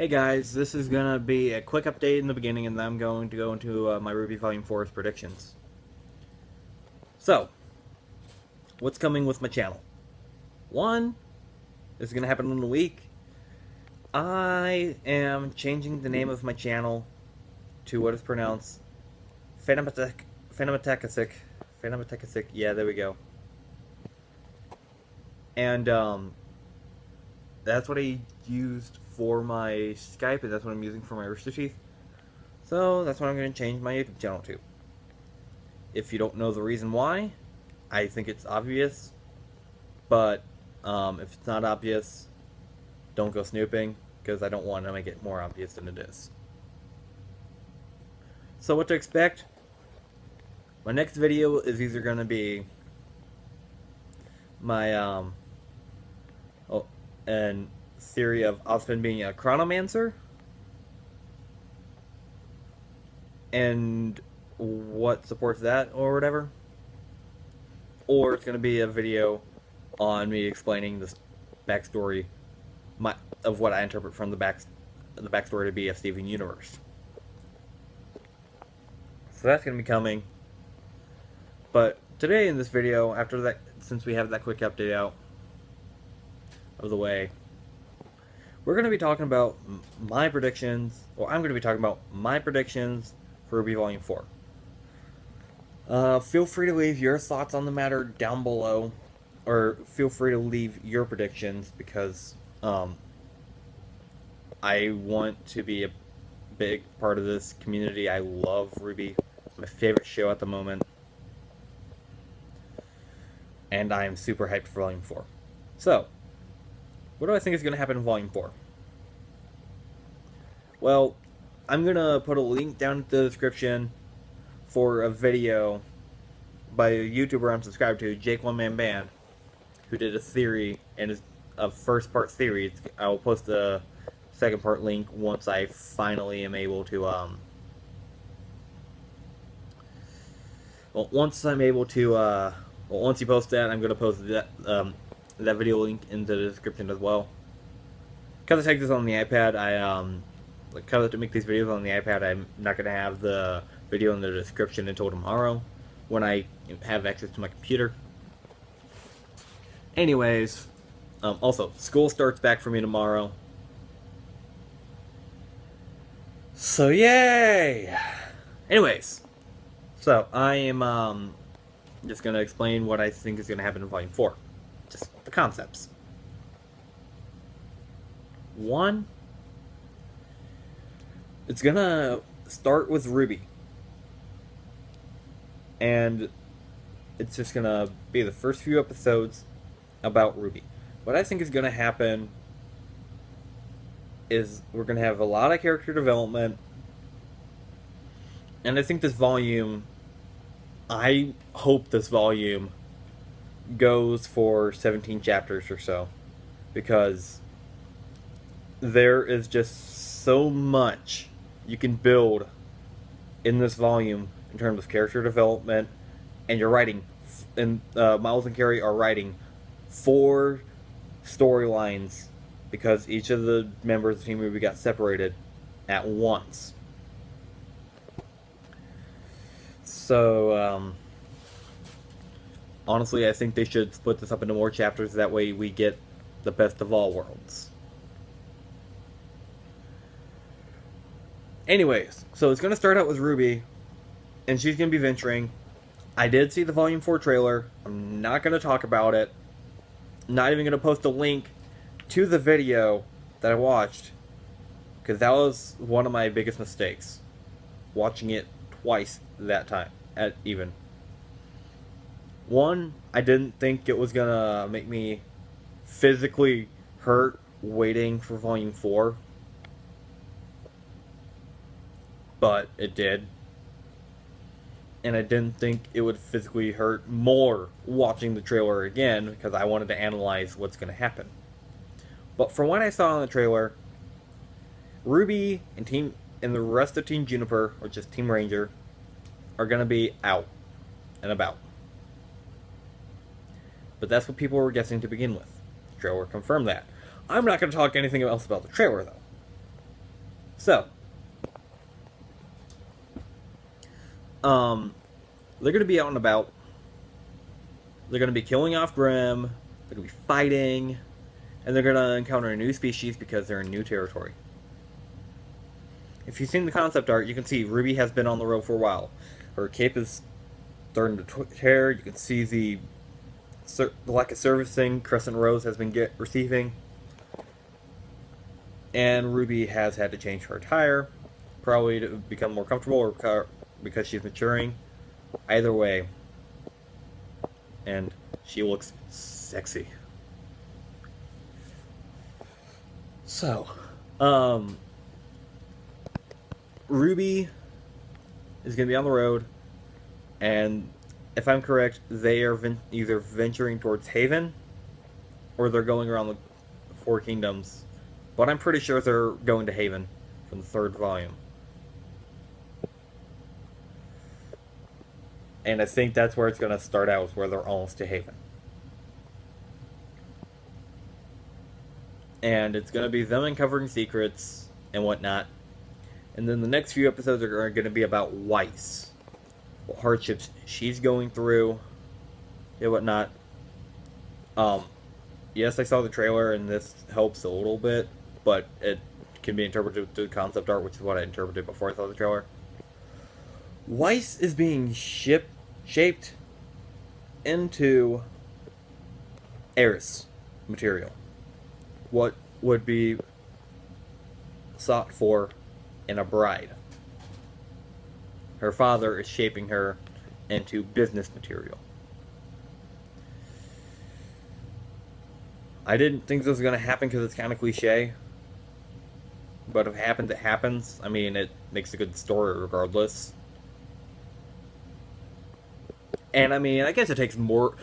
Hey guys, this is gonna be a quick update in the beginning, and then I'm going to go into my RWBY Volume 4's predictions. So, what's coming with my channel? One, this is gonna happen in a week. I am changing the name of my channel to what is pronounced Phenometekasic. Yeah, there we go. And that's what I used for my Skype, and that's what I'm using for my Rooster teeth. So that's what I'm going to change my YouTube channel to. If you don't know the reason why, I think it's obvious. But if it's not obvious, don't go snooping, because I don't want to make it more obvious than it is. So what to expect? My next video is either going to be my and theory of Ozpin being a chronomancer, and what supports that or whatever, or it's going to be a video on me explaining this backstory of what I interpret from the backstory to be a Steven universe. So that's going to be coming. But today in this video, after that, since we have that quick update out of the way, we're going to be talking about my predictions, or I'm going to be talking about my predictions for RWBY Volume 4. Feel free to leave your thoughts on the matter down below, or feel free to leave your predictions, because I want to be a big part of this community. I love RWBY. It's my favorite show at the moment. And I am super hyped for Volume 4. So, what do I think is going to happen in Volume 4? Well, I'm going to put a link down in the description for a video by a YouTuber I'm subscribed to, JAC OneManBand, who did a theory, and is a first part theory. I will post the second part link once I finally am able to, once you post that, I'm going to post that video link in the description as well. Because I take this on the iPad, because to make these videos on the iPad, I'm not going to have the video in the description until tomorrow, when I have access to my computer. Anyways, also, school starts back for me tomorrow. So, yay! Anyways, so I am, just going to explain what I think is going to happen in Volume 4. Just the concepts. One, it's going to start with RWBY. And it's just going to be the first few episodes about RWBY. What I think is going to happen is we're going to have a lot of character development. And I think this volume, I hope this volume goes for 17 chapters or so, because there is just so much you can build in this volume in terms of character development, and you're writing, and Miles and Carrie are writing 4 storylines, because each of the members of Team RWBY got separated at once. So, honestly, I think they should split this up into more chapters. That way we get the best of all worlds. Anyways, so it's going to start out with RWBY, and she's going to be venturing. I did see the Volume 4 trailer. I'm not going to talk about it. Not even going to post a link to the video that I watched, because that was one of my biggest mistakes. Watching it twice that time. One, I didn't think it was gonna make me physically hurt waiting for Volume 4. But it did. And I didn't think it would physically hurt more watching the trailer again, because I wanted to analyze what's gonna happen. But from what I saw in the trailer, RWBY and the rest of Team Juniper, or just Team Ranger, are going to be out and about. But that's what people were guessing to begin with. The trailer confirmed that. I'm not going to talk anything else about the trailer, though. So, they're going to be out and about. They're going to be killing off Grimm. They're going to be fighting. And they're going to encounter a new species because they're in new territory. If you've seen the concept art, you can see RWBY has been on the road for a while. Her cape is starting to tear. You can see the lack of servicing Crescent Rose has been receiving. And RWBY has had to change her attire, probably to become more comfortable or because she's maturing. Either way. And she looks sexy. So, RWBY is going to be on the road, and if I'm correct, they are either venturing towards Haven, or they're going around the Four Kingdoms. But I'm pretty sure they're going to Haven from the 3rd volume. And I think that's where it's going to start out, where they're almost to Haven. And it's going to be them uncovering secrets and whatnot. And then the next few episodes are going to be about Weiss. What hardships she's going through and whatnot. Yes, I saw the trailer and this helps a little bit, but it can be interpreted through concept art, which is what I interpreted before I saw the trailer. Weiss is being shaped into heiress material. What would be sought for in a bride. Her father is shaping her into business material. I didn't think this was going to happen because it's kind of cliche. But if it happens, it happens. I mean, it makes a good story regardless. And I mean, I guess it takes more...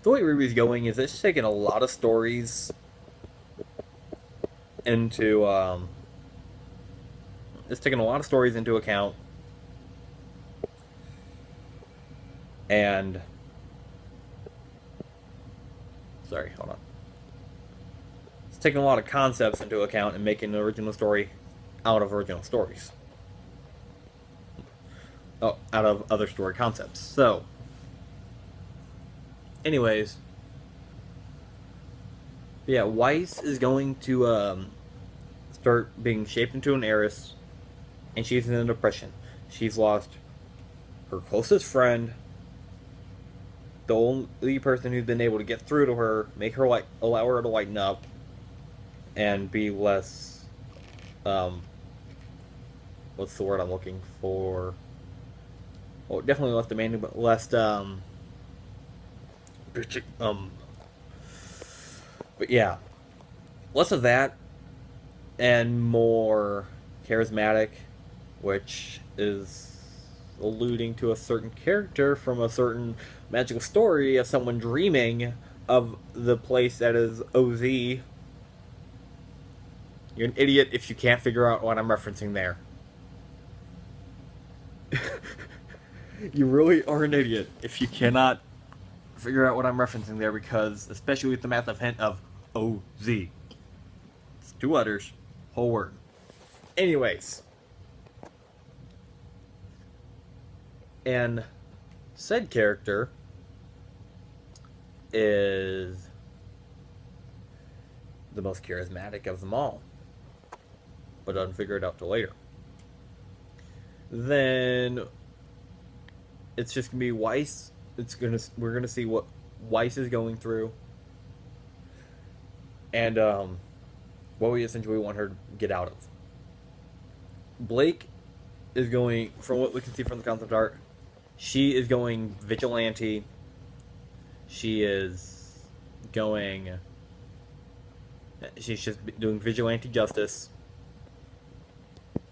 The way RWBY's going is it's taking a lot of stories into... It's taking a lot of stories into account. And... Sorry, hold on. It's taking a lot of concepts into account and making an original story out of original stories. Oh, out of other story concepts. So... Anyways... Yeah, Weiss is going to start being shaped into an heiress, and she's in a depression. She's lost her closest friend, the only person who's been able to get through to her, make her allow her to lighten up, and be less, what's the word I'm looking for? Well, definitely less demanding, but less, but yeah, less of that, and more charismatic, which is alluding to a certain character from a certain magical story of someone dreaming of the place that is OZ. You're an idiot if you can't figure out what I'm referencing there. You really are an idiot if you cannot figure out what I'm referencing there, because, especially with the massive hint of OZ. It's 2 letters, whole word. Anyways. And said character is the most charismatic of them all, but doesn't figure it out till later. Then it's just gonna be Weiss. We're gonna see what Weiss is going through, and what we essentially want her to get out of. Blake is going, from what we can see from the concept art, she is going vigilante. She is going... She's just doing vigilante justice.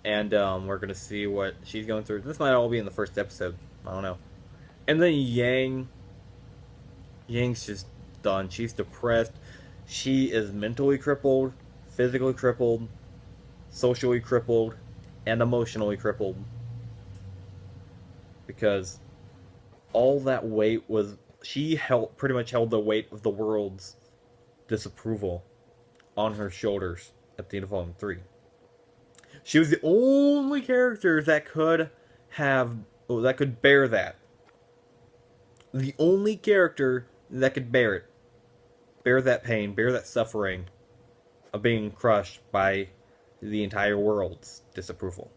And we're going to see what she's going through. This might all be in the first episode. I don't know. And then Yang's just done. She's depressed. She is mentally crippled, physically crippled, socially crippled, and emotionally crippled. Because all that weight was... She pretty much held the weight of the world's disapproval on her shoulders at the end of Volume 3. She was the only character that could have, that could bear that. The only character that could bear that pain, bear that suffering of being crushed by the entire world's disapproval.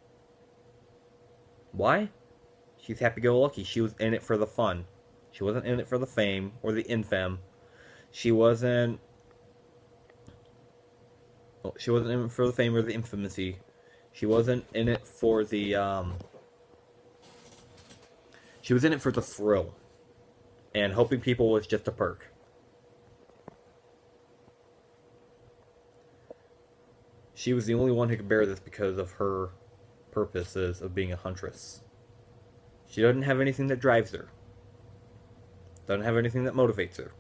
Why? She's happy-go-lucky. She was in it for the fun. She wasn't in it for the fame or the infam. She wasn't in it for the fame or the infamy. She wasn't in it for the she was in it for the thrill. And helping people was just a perk. She was the only one who could bear this because of her purposes of being a huntress. She doesn't have anything that drives her. Doesn't have anything that motivates her.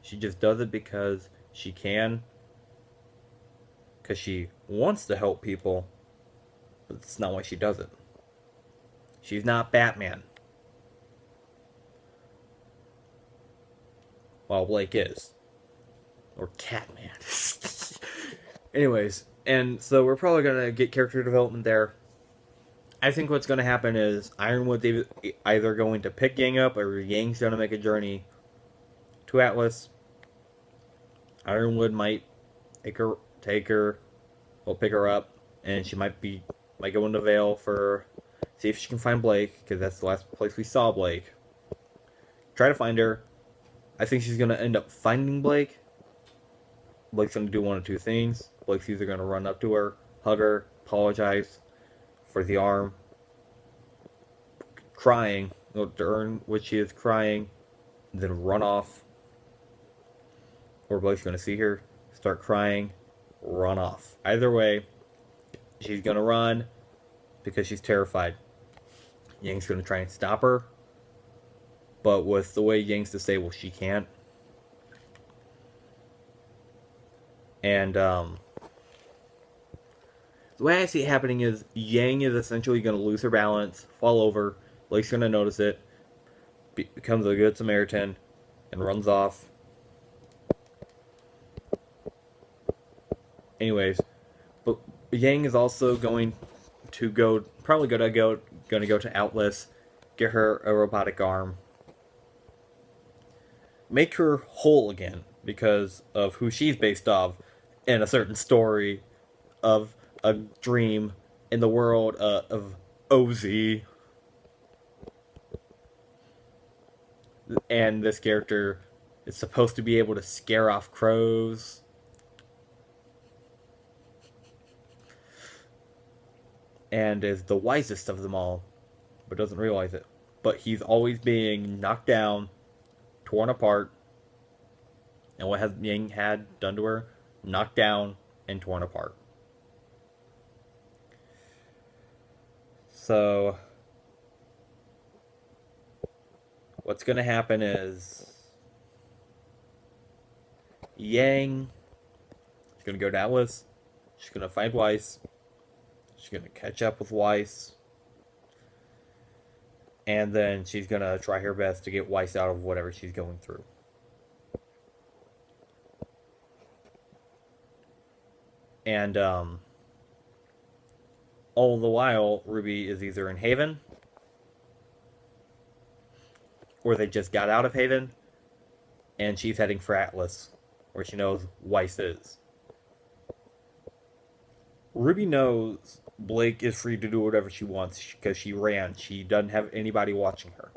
She just does it because she can. Because she wants to help people. But that's not why she does it. She's not Batman. While Blake is. Or Catman. Anyways, and so we're probably going to get character development there. I think what's going to happen is Ironwood's either going to pick Yang up, or Yang's going to make a journey to Atlas. Ironwood might pick her up, and she might go into Vale for, see if she can find Blake, because that's the last place we saw Blake. Try to find her. I think she's going to end up finding Blake. Blake's going to do one of two things. Blake's either going to run up to her, hug her, apologize for the arm, crying, during which she is crying, then run off. Or Blake's going to see her, start crying, run off. Either way, she's going to run because she's terrified. Yang's going to try and stop her, but with the way Yang's disabled, she can't. And the way I see it happening is Yang is essentially going to lose her balance, fall over. Blake's going to notice it, becomes a good Samaritan, and runs off. Anyways, but Yang is also going to go to Atlas, get her a robotic arm, make her whole again because of who she's based off in a certain story of a dream in the world of OZ. And this character is supposed to be able to scare off crows. And is the wisest of them all, but doesn't realize it. But he's always being knocked down, torn apart. And what has Yang had done to her? Knocked down and torn apart. So what's going to happen is Yang is going to go to Atlas. She's going to find Weiss. She's going to catch up with Weiss. And then she's going to try her best to get Weiss out of whatever she's going through. And all the while, RWBY is either in Haven, or they just got out of Haven, and she's heading for Atlas, where she knows Weiss is. RWBY knows Blake is free to do whatever she wants because she ran. She doesn't have anybody watching her.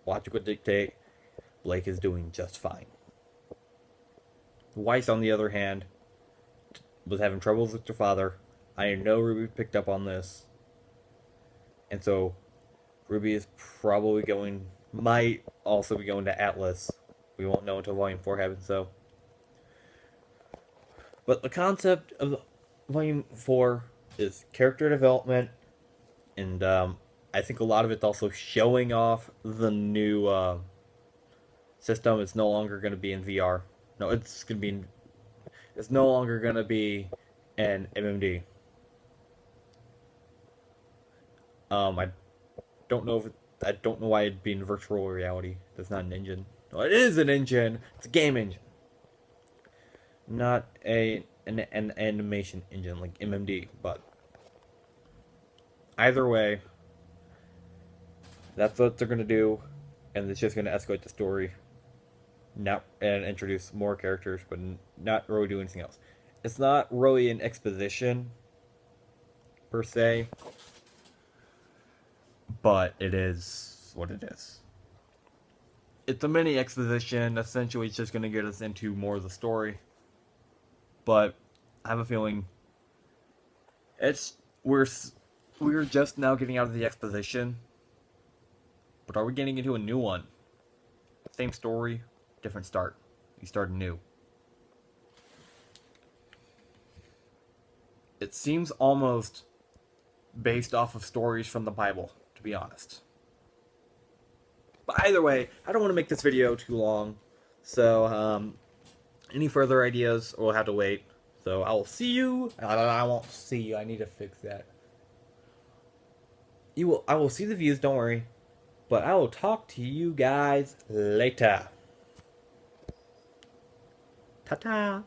Logic would dictate Blake is doing just fine. Weiss, on the other hand, was having troubles with her father. I know RWBY picked up on this. And so RWBY is probably might also be going to Atlas. We won't know until Volume 4 happens, so. But the concept of Volume 4 is character development, and I think a lot of it's also showing off the new system. It's no longer going to be in VR. No, it's no longer going to be an MMD. I don't know why it'd be in virtual reality. That's not an engine. No, it is an engine. It's a game engine. Not a an animation engine like MMD. But either way, that's what they're gonna do, and it's just gonna escalate the story, not and introduce more characters, but not really do anything else. It's not really an exposition per se, but it is what it is. It's a mini exposition. Essentially, it's just going to get us into more of the story. But I have a feeling we're just now getting out of the exposition. But are we getting into a new one? Same story, different start. You start new. It seems almost based off of stories from the Bible, to be honest. But either way, I don't want to make this video too long. So, any further ideas will have to wait. So, I will see you. I won't see you. I need to fix that. I will see the views, don't worry. But I will talk to you guys later. Ta-ta.